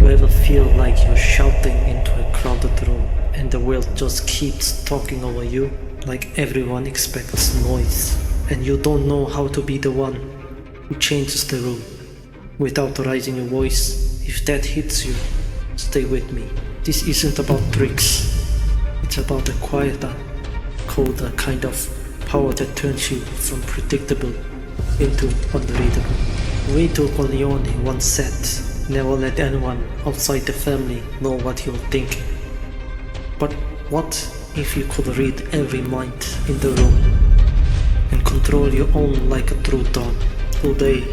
You ever feel like you're shouting into a crowded room and the world just keeps talking over you? Like everyone expects noise and you don't know how to be the one who changes the room without raising your voice. If that hits you, stay with me. This isn't about tricks. It's about a quieter, colder kind of power that turns you from predictable into unreadable. Vito Corleone once said, never let anyone outside the family know what you're thinking. But what if you could read every mind in the room and control your own like a true dawn? Today,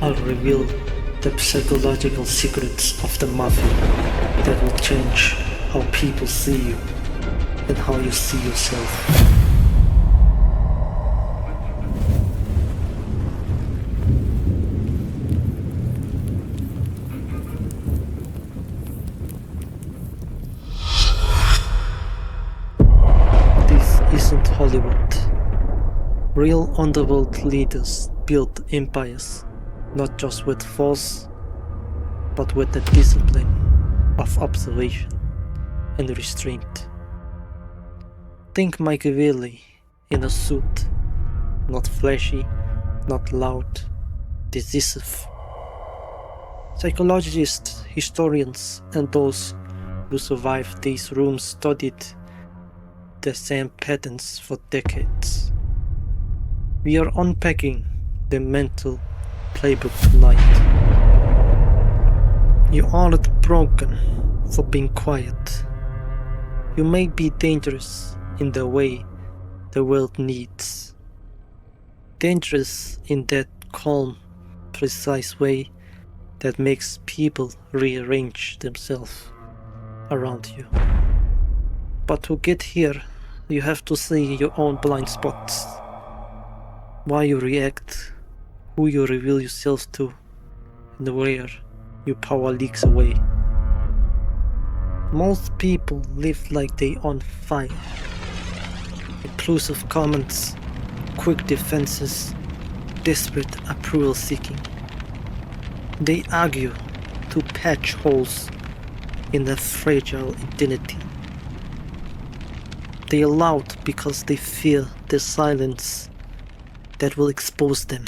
I'll reveal the psychological secrets of the Mafia that will change how people see you and how you see yourself. Isn't Hollywood. Real underworld leaders built empires, not just with force, but with the discipline of observation and restraint. Think Machiavelli in a suit, not flashy, not loud, decisive. Psychologists, historians, and those who survived these rooms studied the same patterns for decades. We are unpacking the mental playbook tonight. You aren't broken for being quiet. You may be dangerous in the way the world needs. Dangerous in that calm, precise way that makes people rearrange themselves around you. But to get here, you have to see your own blind spots. Why you react, who you reveal yourself to, and where your power leaks away. Most people live like they on fire. Impulsive comments, quick defenses, desperate approval seeking. They argue to patch holes in their fragile identity. They are loud because they fear the silence that will expose them.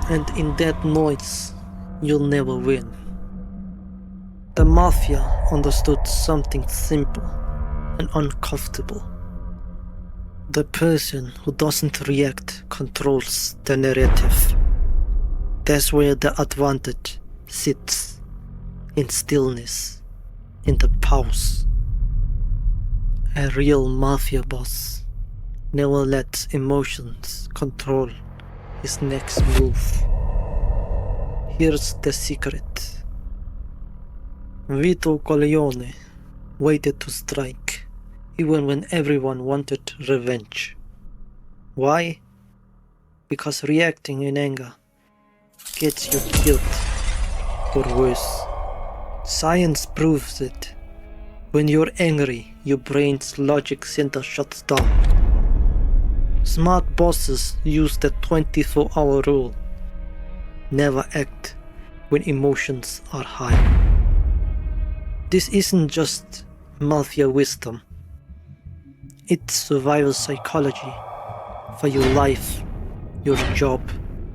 And in that noise, you'll never win. The Mafia understood something simple and uncomfortable. The person who doesn't react controls the narrative. That's where the advantage sits, in stillness, in the pause. A real Mafia boss never lets emotions control his next move. Here's the secret. Vito Corleone waited to strike even when everyone wanted revenge. Why? Because reacting in anger gets you killed, or worse. Science proves it. When you're angry, your brain's logic center shuts down. Smart bosses use the 24-hour rule. Never act when emotions are high. This isn't just Mafia wisdom. It's survival psychology for your life, your job,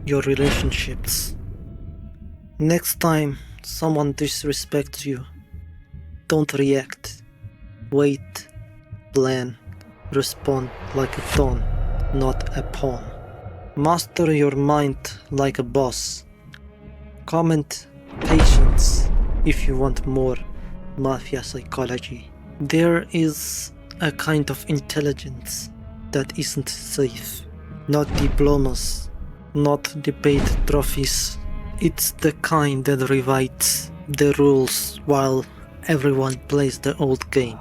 your relationships. Next time someone disrespects you, don't react. Wait, plan, respond like a don, not a pawn. Master your mind like a boss. Comment patience if you want more Mafia psychology. There is a kind of intelligence that isn't safe. Not diplomas, not debate trophies. It's the kind that rewrites the rules while everyone plays the old game.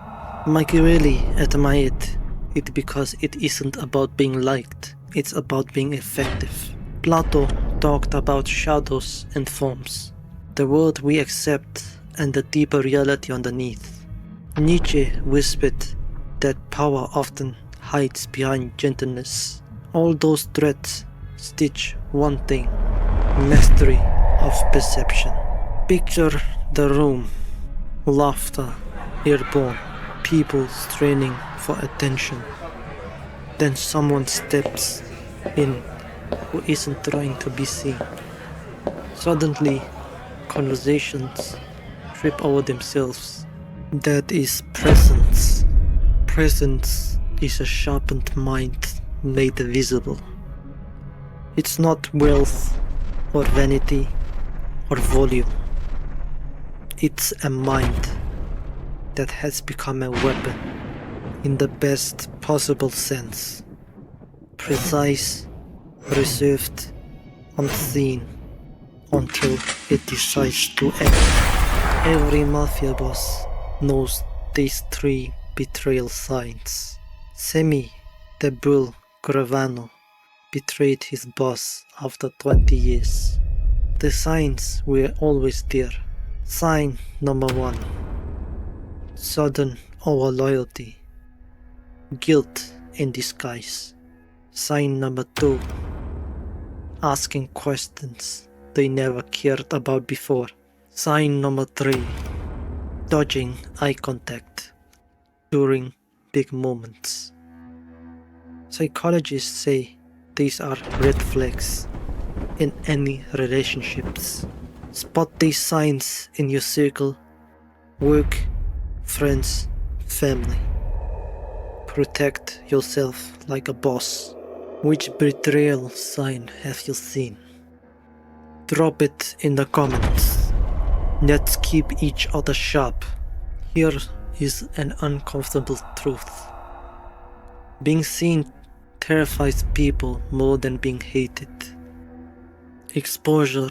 Machiavelli admired it because it isn't about being liked, it's about being effective. Plato talked about shadows and forms, the world we accept and the deeper reality underneath. Nietzsche whispered that power often hides behind gentleness. All those threads stitch one thing: mastery of perception. Picture the room, laughter airborne, people straining for attention. Then someone steps in who isn't trying to be seen. Suddenly, conversations trip over themselves. That is presence. Presence is a sharpened mind made visible. It's not wealth or vanity or volume. It's a mind that has become a weapon in the best possible sense. Precise, reserved, unseen, until it decides to act. Every mafia boss knows these three betrayal signs. Semi, the bull Gravano, betrayed his boss after 20 years. The signs were always there. Sign number 1. Sudden over loyalty. Guilt in disguise. Sign number 2. Asking questions they never cared about before. Sign number 3. Dodging eye contact during big moments. Psychologists say these are red flags in any relationships. Spot these signs in your circle, work, friends, family. Protect yourself like a boss. Which betrayal sign have you seen? Drop it in the comments. Let's keep each other sharp. Here is an uncomfortable truth. Being seen terrifies people more than being hated. Exposure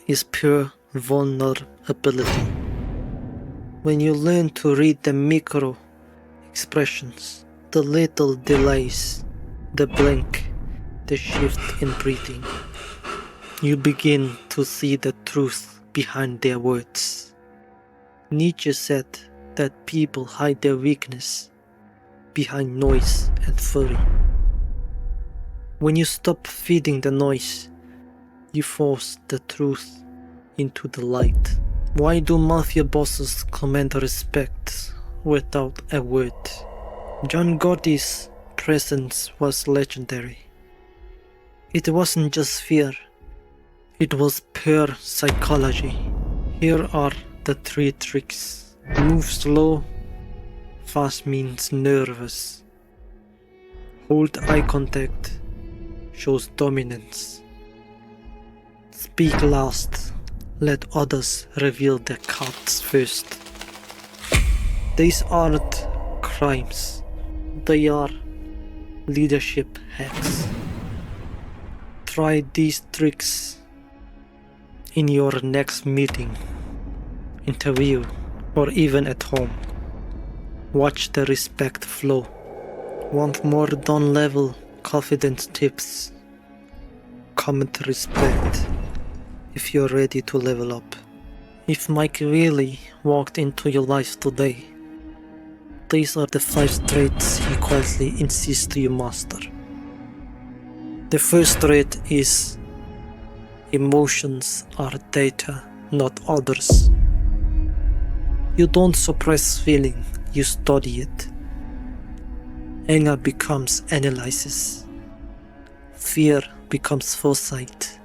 is pure vulnerability. When you learn to read the micro expressions, the little delays, the blink, the shift in breathing, you begin to see the truth behind their words. Nietzsche said that people hide their weakness behind noise and fury. When you stop feeding the noise, you force the truth into the light. Why do mafia bosses command respect without a word? John Gotti's presence was legendary. It wasn't just fear, it was pure psychology. Here are the 3 tricks. Move slow. Fast means nervous. Hold eye contact. Shows dominance. Speak last. Let others reveal their cards first. These aren't crimes. They are leadership hacks. Try these tricks in your next meeting, interview, or even at home. Watch the respect flow. Want more down-level confidence tips? Comment respect if you're ready to level up. If Machiavelli walked into your life today, these are the 5 traits he quietly insists you master. The first trait is emotions are data, not orders. You don't suppress feeling, you study it. Anger becomes analysis. Fear becomes foresight.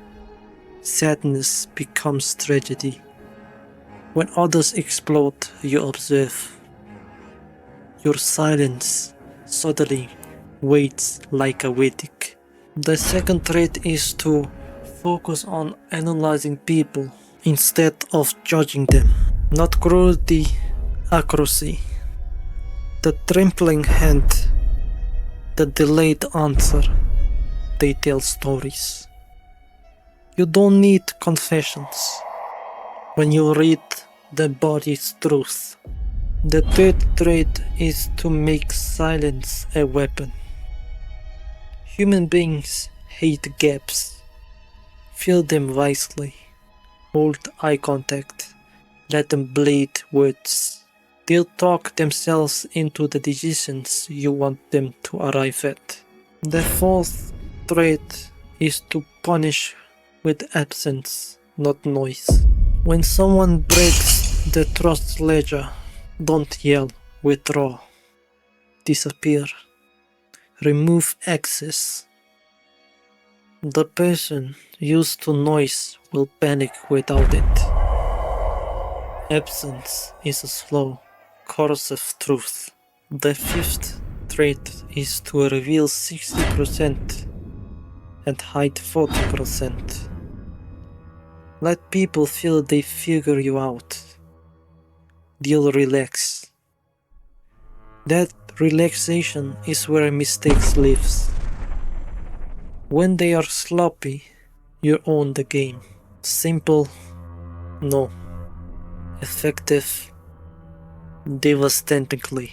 Sadness becomes tragedy. When others explode, you observe. Your silence suddenly weighs like a verdict. The second trait is to focus on analyzing people instead of judging them. Not cruelty, accuracy. The trembling hand, the delayed answer, they tell stories. You don't need confessions when you read the body's truth. The third trait is to make silence a weapon. Human beings hate gaps. Fill them wisely. Hold eye contact. Let them bleed words. They'll talk themselves into the decisions you want them to arrive at. The fourth trait is to punish with absence, not noise. When someone breaks The trust ledger. Don't yell, withdraw, disappear, remove access. The person used to noise will panic without it. Absence is a slow, corrosive truth. The fifth trait is to reveal 60% and hide 40%. Let people feel they figure you out. They'll relax. That relaxation is where mistakes lives. When they are sloppy, you own the game. Simple? No. Effective? Devastatingly.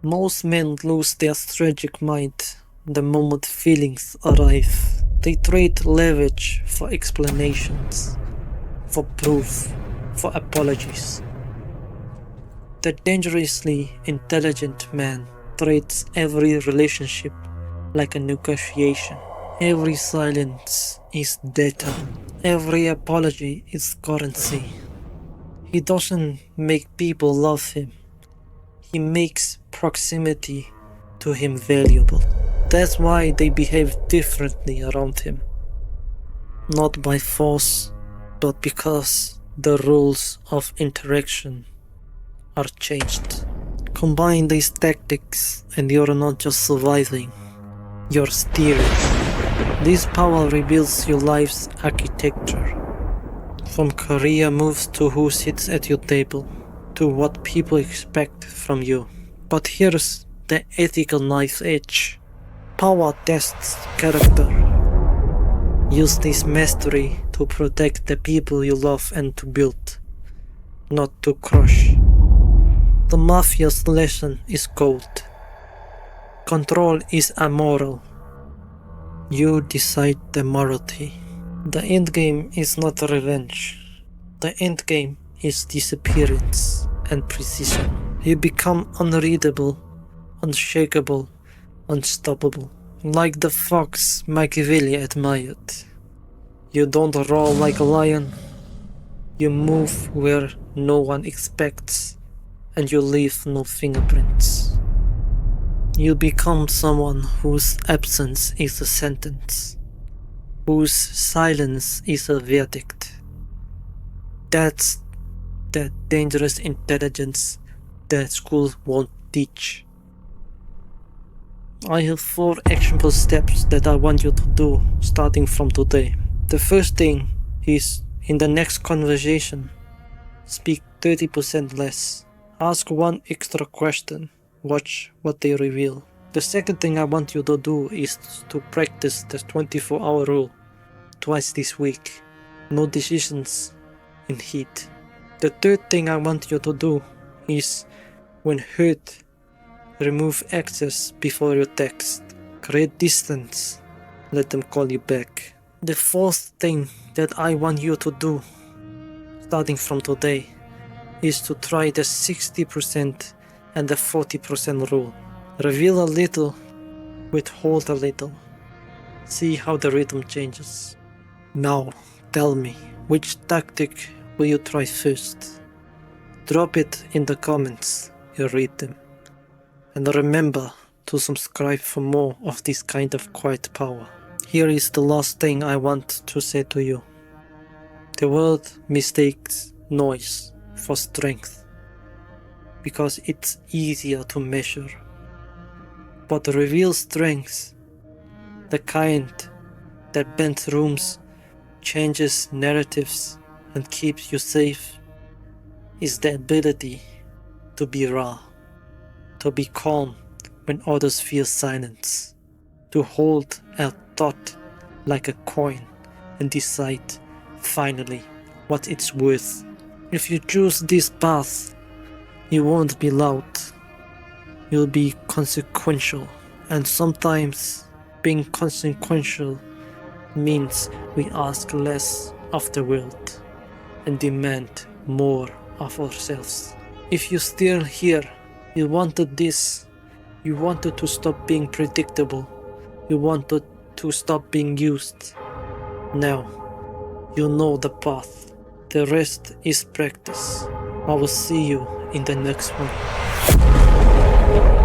Most men lose their strategic mind the moment feelings arrive. They trade leverage for explanations, for proof, for apologies. The dangerously intelligent man treats every relationship like a negotiation. Every silence is data. Every apology is currency. He doesn't make people love him. He makes proximity to him valuable. That's why they behave differently around him. Not by force, but because the rules of interaction are changed. Combine these tactics and you're not just surviving, you're steering. This power reveals your life's architecture. From career moves to who sits at your table, to what people expect from you. But here's the ethical knife edge. Power tests character. Use this mastery to protect the people you love and to build, not to crush. The Mafia's lesson is gold. Control is amoral. You decide the morality. The endgame is not revenge. The endgame is disappearance and precision. You become unreadable, unshakable, unstoppable. Like the fox Machiavelli admired. You don't roar like a lion. You move where no one expects, and you leave no fingerprints. You become someone whose absence is a sentence, whose silence is a verdict. That's that dangerous intelligence that school won't teach. I have 4 actionable steps that I want you to do starting from today. The first thing is, in the next conversation, speak 30% less. Ask one extra question. Watch what they reveal. The second thing I want you to do is to practice the 24-hour rule twice this week. No decisions in heat. The third thing I want you to do is, when hurt, remove access before you text. Create distance. Let them call you back. The fourth thing that I want you to do, starting from today, is to try the 60% and the 40% rule. Reveal a little, withhold a little. See how the rhythm changes. Now, tell me, which tactic will you try first? Drop it in the comments, you read them. And remember to subscribe for more of this kind of quiet power. Here is the last thing I want to say to you. The world mistakes noise for strength, because it's easier to measure. But real strength, the kind that bends rooms, changes narratives, and keeps you safe, is the ability to be raw, to be calm when others feel silence, to hold a thought like a coin and decide finally what it's worth. If you choose this path, you won't be loud, you'll be consequential. And sometimes being consequential means we ask less of the world and demand more of ourselves. If you're still here, you wanted this, you wanted to stop being predictable, you wanted to stop being used. Now, you know the path. The rest is practice. I will see you in the next one.